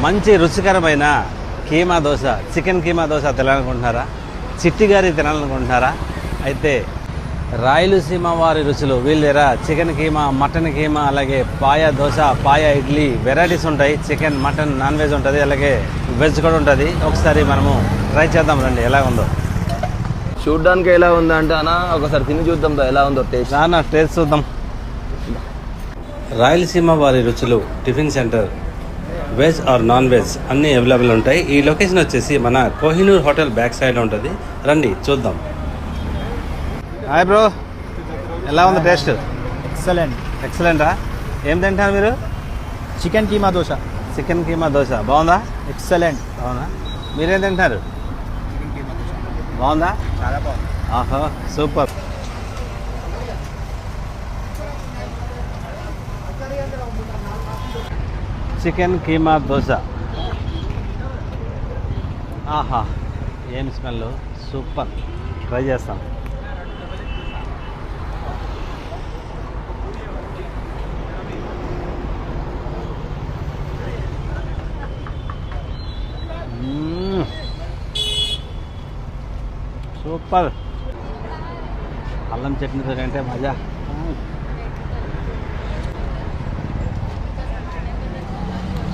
మంచి రుచికరమైన కీమా దోశ, చికెన్ కీమా దోశ తినాలనుకుంటున్నారా? చిట్టిగారి తినాలనుకుంటున్నారా? అయితే రాయలసీమ వారి రుచులు వీళ్ళేరా చికెన్ కీమా, మటన్ కీమా, అలాగే పాయ దోశ, పాయ ఇడ్లీ వెరైటీస్ ఉంటాయి. చికెన్, మటన్, నాన్ వెజ్ ఉంటుంది, అలాగే వెజ్ కూడా ఉంటుంది. ఒకసారి మనము ట్రై చేద్దాం రండి, ఎలా ఉందో. చూడ్డానికి ఎలా ఉందా అంటే అన్న ఒకసారి తిని చూద్దాం ఎలా ఉందో టేస్ట్. నాన్న టేస్ట్ చూద్దాం. రాయలసీమ వారి రుచులు tiffin centre, veg or non veg అన్నీ అవైలబుల్ ఉంటాయి. ఈ లొకేషన్ వచ్చేసి మన కోహినూర్ హోటల్ బ్యాక్ సైడ్లో ఉంటుంది. రండి చూద్దాం. హాయ్ బ్రో, ఎలా ఉంది టేస్ట్? ఎక్సలెంటా? ఏం తింటారు మీరు? చికెన్ కీమా దోశ. చికెన్ కీమా దోశ బాగుందా? ఎక్సలెంట్. అవునా? మీరేం తింటారు? బాగుందా? చాలా బాగుంది. ఆహా, సూపర్. చికెన్ కీమా దోశ. ఆహా, ఏం స్మెల్, సూపర్. ట్రై చేస్తాం. సూపర్. అల్లం చట్నీతో అంటే మజా.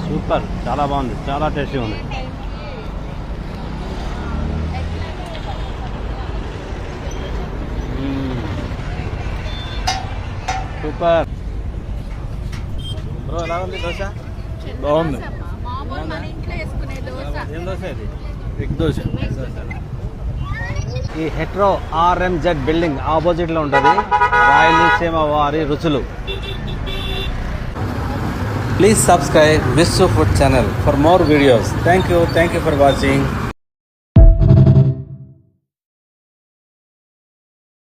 సూపర్, చాలా బాగుంది, చాలా టేస్టీ ఉంది. సూపర్ బ్రో, ఎలా ఉంది దోశ? బాగుంది. ఏం దోశ ఇది? ఎగ్ దోశ. ఈ హెట్రో RMZ బిల్డింగ్ ఆపోజిట్లో ఉంటుంది రాయలసీమ వారి రుచులు. Please subscribe Vissu Food channel for more videos. Thank you for watching.